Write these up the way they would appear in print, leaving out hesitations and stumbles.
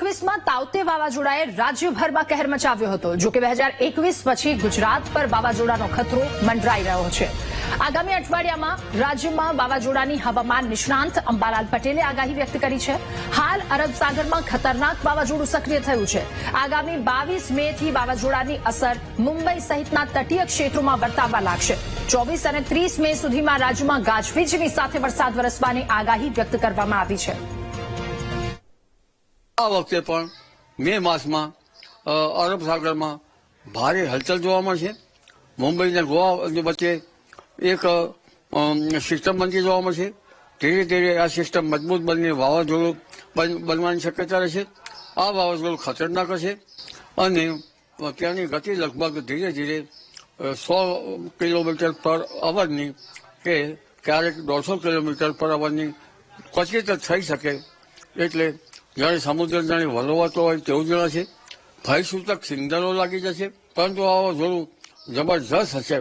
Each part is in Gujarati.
2021માં તાઉતે વાવાઝોડાએ રાજ્યભરમાં કહેર મચાવ્યો હતો. જો કે 2021 પછી ગુજરાત પર વાવાઝોડાનો ખતરો મંડરાઈ રહ્યો છે. આગામી અઠવાડિયામાં રાજ્યમાં વાવાઝોડાની હવામાન નિષ્ણાંત અંબાલાલ પટેલે આગાહી વ્યક્ત કરી છે. હાલ અરબ સાગરમાં ખતરનાક વાવાઝોડું સક્રિય થયું છે. આગામી 22 મેથી વાવાઝોડાની અસર મુંબઈ સહિતના તટીય ક્ષેત્રોમાં વર્તાવા લાગશે. 24 અને 30 મે સુધીમાં રાજ્યમાં ગાજવીજની સાથે વરસાદ વરસવાની આગાહી વ્યક્ત કરવામાં આવી છે. આ વખતે પણ મે માસમાં અરબ સાગરમાં ભારે હલચલ જોવા મળશે. મુંબઈ અને ગોવા વચ્ચે એક સિસ્ટમ બનતી જોવા મળશે. ધીરે ધીરે આ સિસ્ટમ મજબૂત બનીને વાવાઝોડું બનવાની શક્યતા રહેશે. આ વાવાઝોડું ખતરનાક હશે અને ત્યાંની ગતિ લગભગ ધીરે ધીરે 100 કિલોમીટર પર અવરની કે ક્યારેક 150 કિલોમીટર પર અવરની ક્વચિત થઈ શકે. એટલે જ્યારે સમુદ્ર જાણે વલોવાતો હોય તેવું જણાશે. ભયસૂચક સિગ્નલો લાગી જશે, પરંતુ આ વાવાઝોડું જબરજસ્ત હશે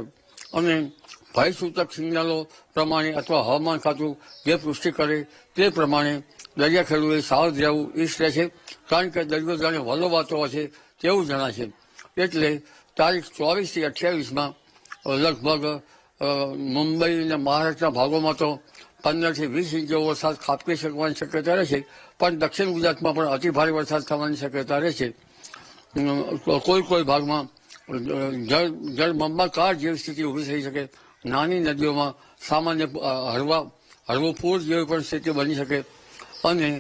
અને ભયસૂચક સિગ્નલો પ્રમાણે અથવા હવામાન ખાતું જે પુષ્ટિ કરે તે પ્રમાણે દરિયા ખેડૂતોએ સાવધ રહેવું ઈચ્છે છે, કારણ કે દરિયો જાણે વલોવાતો હશે તેવું જણાશે. એટલે તારીખ 24 થી 28માં લગભગ મુંબઈ અને મહારાષ્ટ્રના ભાગોમાં તો 15 થી 20 ઇંચ જેવો વરસાદ ખાબકી શકવાની શક્યતા રહેશે, પણ દક્ષિણ ગુજરાતમાં પણ અતિભારે વરસાદ થવાની શક્યતા રહેશે. કોઈ ભાગમાં જળબંબાકાર જેવી સ્થિતિ ઊભી થઈ શકે. નાની નદીઓમાં સામાન્ય હળવું પૂર જેવી પણ સ્થિતિ બની શકે. અને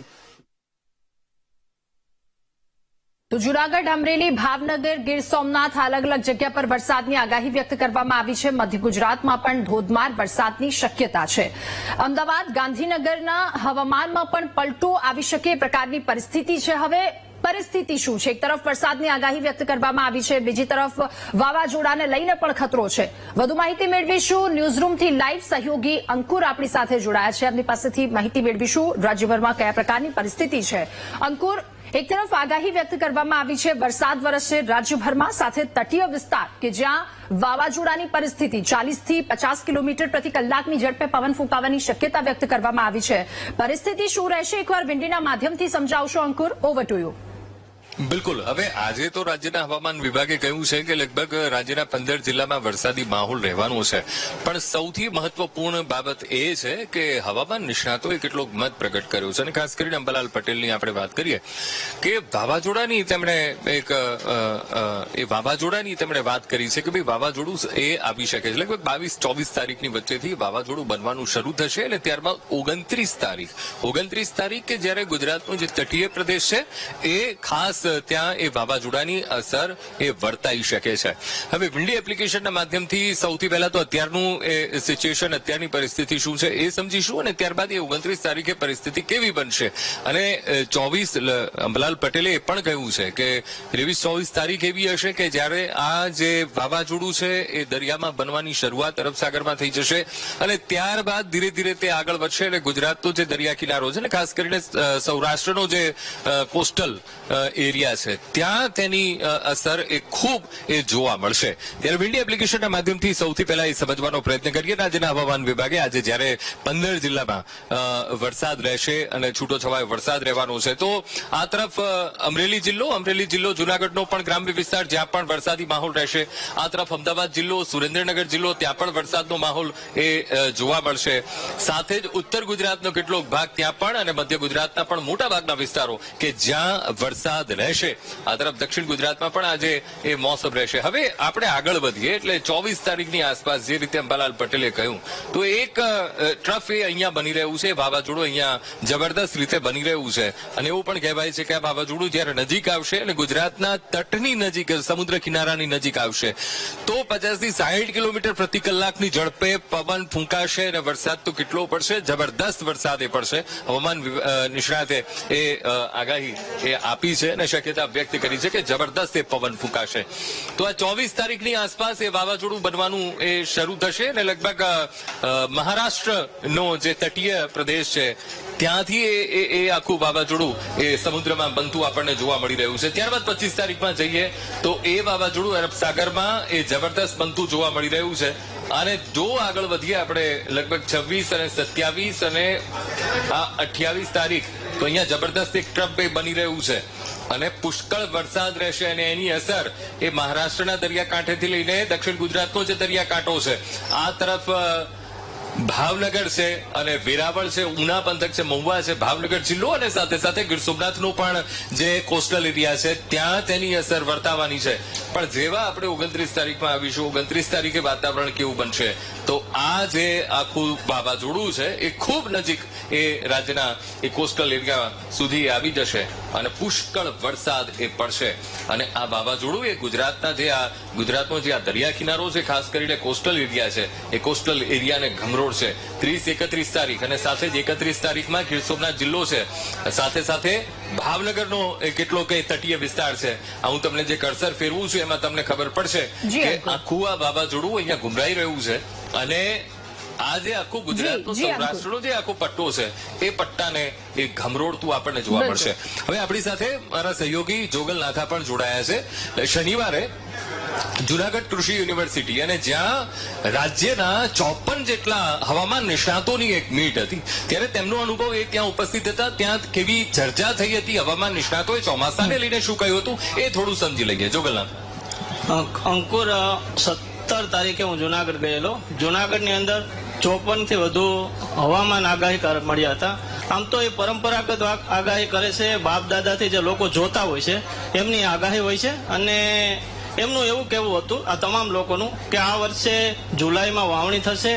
તો જૂનાગઢ, અમરેલી, ભાવનગર, ગીર સોમનાથ અલગ અલગ જગ્યા પર વરસાદની આગાહી વ્યક્ત કરવામાં આવી છે. મધ્ય ગુજરાતમાં પણ ધોધમાર વરસાદની શક્યતા છે. અમદાવાદ, ગાંધીનગરના હવામાનમાં પણ પલટો આવી શકે એ પ્રકારની પરિસ્થિતિ છે. હવે પરિસ્થિતિ શું છે? એક તરફ વરસાદની આગાહી વ્યક્ત કરવામાં આવી છે, બીજી તરફ વાવાઝોડાને લઈને પણ ખતરો છે. વધુ માહિતી મેળવીશું ન્યૂઝરૂમથી લાઈવ સહયોગી અંકુર આપણી સાથે જોડાયા છે. એમની પાસેથી માહિતી મેળવીશું રાજ્યભરમાં કયા પ્રકારની પરિસ્થિતિ છે. અંકુર, એક તરફ આગાહી વ્યક્ત કરવામાં આવી છે, વરસાદ વરસશે રાજ્યભરમાં, સાથે તટીય વિસ્તાર કે જ્યાં વાવાઝોડાની પરિસ્થિતિ 40 થી 50 કિલોમીટર પ્રતિ કલાકની ઝડપે પવન ફૂંકાવાની શક્યતા વ્યક્ત કરવામાં આવી છે. પરિસ્થિતિ શું રહેશે એકવાર વિંડીના માધ્યમથી સમજાવશો અંકુર? Over to you. બિલકુલ. હવે આજે તો રાજ્યના હવામાન વિભાગે કહ્યું છે કે લગભગ રાજ્યના 15 જિલ્લામાં વરસાદી માહોલ રહેવાનો છે. પણ સૌથી મહત્વપૂર્ણ બાબત એ છે કે હવામાન નિષ્ણાતોએ કેટલોક મત પ્રગટ કર્યો છે, અને ખાસ કરીને અંબાલાલ પટેલની આપણે વાત કરીએ કે વાવાઝોડાની તેમણે વાત કરી છે કે ભાઈ વાવાઝોડું એ આવી શકે છે. લગભગ 22-24 તારીખની વચ્ચેથી વાવાઝોડું બનવાનું શરૂ થશે, અને ત્યારબાદ 29 તારીખ કે જ્યારે ગુજરાતનો જે તટીય પ્રદેશ છે એ ખાસ ત્યાં એ વાવાઝોડાની અસર એ વર્તાઈ શકે છે. હવે વિન્ડી એપ્લિકેશનના માધ્યમથી સૌથી પહેલા તો અત્યારનું એ સિચ્યુએશન, અત્યારની પરિસ્થિતિ શું છે એ સમજીશું, અને ત્યારબાદ એ 29 તારીખે પરિસ્થિતિ કેવી બનશે. અને 24 અંબાલાલ પટેલે એ પણ કહ્યું છે કે 23-24 તારીખ એવી હશે કે જ્યારે આ જે વાવાઝોડું છે એ દરિયામાં બનવાની શરૂઆત અરબ સાગરમાં થઈ જશે, અને ત્યારબાદ ધીરે ધીરે તે આગળ વધશે. અને ગુજરાતનો જે દરિયા કિનારો છે ને, ખાસ કરીને સૌરાષ્ટ્રનો જે કોસ્ટલ એરિયા છે ત્યાં તેની અસર એ ખૂબ જોવા મળશે. ત્યારે વિન્ડી એપ્લિકેશનના માધ્યમથી સૌથી પહેલા એ સમજવાનો પ્રયત્ન કરીએ. રાજ્યના હવામાન વિભાગે આજે જ્યારે 15 જિલ્લામાં વરસાદ રહેશે અને છૂટોછવાયો વરસાદ રહેવાનો છે, તો આ તરફ અમરેલી જિલ્લો, જૂનાગઢનો પણ ગ્રામ્ય વિસ્તાર જ્યાં પણ વરસાદી માહોલ રહેશે. આ તરફ અમદાવાદ જિલ્લો, સુરેન્દ્રનગર જિલ્લો, ત્યાં પણ વરસાદનો માહોલ એ જોવા મળશે. સાથે જ ઉત્તર ગુજરાતનો કેટલોક ભાગ ત્યાં પણ, અને મધ્ય ગુજરાતના પણ મોટા ભાગના વિસ્તારો કે જ્યાં વરસાદ રહેશે. આ તરફ દક્ષિણ ગુજરાતમાં પણ આજે એ મોસમ રહેશે. હવે આપણે આગળ વધીએ એટલે 24 તારીખની આસપાસ જે રીતે અંબાલાલ પટેલે કહ્યું, તો એક ટ્રફ એ અહીંયા બની રહ્યું છે, વાવાઝોડું અહીંયા જબરદસ્ત રીતે બની રહ્યું છે. અને એવું પણ કહેવાય છે કે આ વાવાઝોડું જયારે નજીક આવશે અને ગુજરાતના તટની નજીક, સમુદ્ર કિનારાની નજીક આવશે, તો 50 થી 60 કિલોમીટર પ્રતિ કલાકની ઝડપે પવન ફૂંકાશે અને વરસાદ તો કેટલો પડશે, જબરદસ્ત વરસાદ એ પડશે. હવામાન નિષ્ણાતે એ આગાહી એ આપી છે અને શક્યતા વ્યક્ત કરી છે કે જબરદસ્ત એ પવન ફૂંકાશે. તો આ 24 તારીખની આસપાસ એ વાવાઝોડું બનવાનું એ શરૂ થશે, અને લગભગ મહારાષ્ટ્રનો જે તટીય પ્રદેશ છે ત્યાંથી એ આખું વાવાઝોડું એ સમુદ્રમાં બનતું આપણને જોવા મળી રહ્યું છે. ત્યારબાદ 25 તારીખમાં જઈએ તો એ વાવાઝોડું અરબ સાગરમાં એ જબરદસ્ત બનતું જોવા મળી રહ્યું છે. અને જો આગળ વધીએ આપણે લગભગ 26 અને 27 અને 28 તારીખ, તો અહીંયા જબરદસ્ત એક ટ્રફ બની રહ્યું છે. અને પુષ્કળ વરસાદ રહેશે અને એની અસર એ મહારાષ્ટ્રના દરિયાકાંઠેથી લઈને દક્ષિણ ગુજરાતનો જે દરિયાકાંઠો છે આ તરફ ભાવનગર છે અને વેરાવળ છે, ઉના પંથક છે, મહુવા છે, ભાવનગર જિલ્લો અને સાથે સાથે ગીર સોમનાથનો પણ જે કોસ્ટલ એરિયા છે ત્યાં તેની અસર વર્તાવાની છે. પણ જેવા આપણે 29 તારીખમાં આવીશું, 29 તારીખે વાતાવરણ કેવું બનશે, તો આ જે આખું વાવાઝોડું છે એ ખૂબ નજીક એ રાજ્યના એ કોસ્ટલ એરિયા સુધી આવી જશે અને પુષ્કળ વરસાદ એ પડશે. અને આ વાવાઝોડું એ ગુજરાતનો જે આ દરિયા કિનારો છે, ખાસ કરીને કોસ્ટલ એરિયા છે, એ કોસ્ટલ એરિયાને ઘમરોડ છે. 30-31 તારીખ અને સાથે જ 31 તારીખમાં ગીર સોમનાથ જિલ્લો છે, સાથે સાથે ભાવનગરનો કેટલો કઈ તટીય વિસ્તાર છે. આ હું તમને જે કર્સર ફેરવું છું એમાં તમને ખબર પડશે કે આખું આ વાવાઝોડું અહીંયા ગુમરાઈ રહ્યું છે અને આ જે આખું ગુજરાતનો સૌરાષ્ટ્રનો જે આખો પટ્ટો છે એ પટ્ટાને એ ઘમરોડતું આપણને જોવા મળશે. હવે આપણી સાથે મારા સહયોગી જોગલ નાથા પણ જોડાયા છે. શનિવારે જુનાગઢ કૃષિ યુનિવર્સિટી અને જ્યાં રાજ્યના 54 જેટલા હવામાન નિષ્ણાતોની એક મીટ હતી, ત્યારે તેમનો અનુભવ એ ત્યાં ઉપસ્થિત હતા. ત્યાં કેવી ચર્ચા થઈ હતી, હવામાન નિષ્ણાતોએ ચોમાસાને લઈને શું કહ્યું હતું, એ થોડું સમજી લઈએ. જોગલનાથ. અંકુર, 17 તારીખે હું જુનાગઢ ગયેલો. જુનાગઢની અંદર 54 થી વધુ હવામાન આગાહીકાર મળ્યા હતા. આમ તો એ પરંપરાગત આગાહી કરે છે, બાપ દાદાથી જે લોકો જોતા હોય છે એમની આગાહી હોય છે. અને એમનું એવું કહેવું હતું આ તમામ લોકોનું કે આ વર્ષે જુલાઈમાં વાવણી થશે,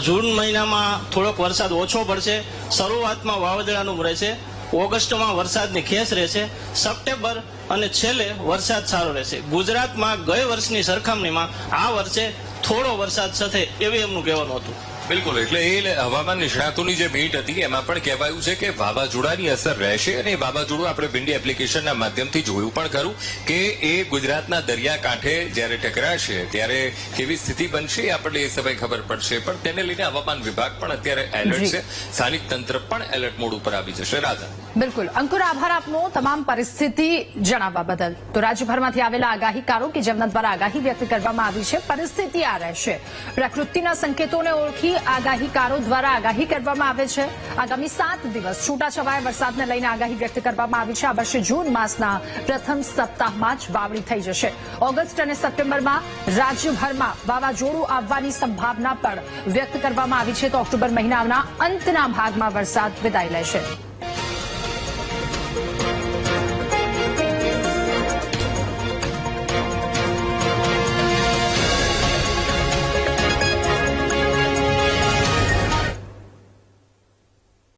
જૂન મહિનામાં થોડોક વરસાદ ઓછો પડશે, શરૂઆતમાં વાવાઝોડાનું રહેશે, ઓગસ્ટમાં વરસાદની ખેંચ રહેશે, સપ્ટેમ્બર અને છેલ્લે વરસાદ સારો રહેશે. ગુજરાતમાં ગઈ વર્ષની સરખામણીમાં આ વર્ષે થોડો વરસાદ થશે એવું એમનું કહેવાનું હતું. બિલકુલ. એટલે એ હવામાન નિષ્ણાતોની જે મીટ હતી એમાં પણ કહેવાયું છે કે વાવાઝોડાની અસર રહેશે અને એ વાવાઝોડું આપણે વિન્ડી એપ્લિકેશનના માધ્યમથી જોયું પણ ખરું કે એ ગુજરાતના દરિયાકાંઠે જ્યારે ટકરાશે ત્યારે કેવી સ્થિતિ બનશે એ આપણને એ સમય ખબર પડશે. પણ તેને લઈને હવામાન વિભાગ પણ અત્યારે એલર્ટ છે, સ્થાનિક તંત્ર પણ એલર્ટ મોડ ઉપર આવી જશે. રાધા. બિલકુલ અંકુર, આભાર આપનો તમામ પરિસ્થિતિ જણાવવા બદલ. તો રાજ્યભરમાંથી આવેલા આગાહીકારો કે જેમના દ્વારા આગાહી વ્યક્ત કરવામાં આવી છે, પરિસ્થિતિ આ રહેશે. પ્રકૃતિના સંકેતોને ઓળખી આગાહીકારો દ્વારા આગાહી કરવામાં આવે છે. આગામી 7 દિવસ છૂટાછવાયા વરસાદને લઈને આગાહી વ્યક્ત કરવામાં આવી છે. આ વર્ષે જૂન માસના પ્રથમ સપ્તાહમાં જ વાવણી થઈ જશે. ઓગસ્ટ અને સપ્ટેમ્બરમાં રાજ્યભરમાં વાવાઝોડું આવવાની સંભાવના પણ વ્યક્ત કરવામાં આવી છે. તો ઓક્ટોબર મહિનાના અંતના ભાગમાં વરસાદ વિદાય લેશે.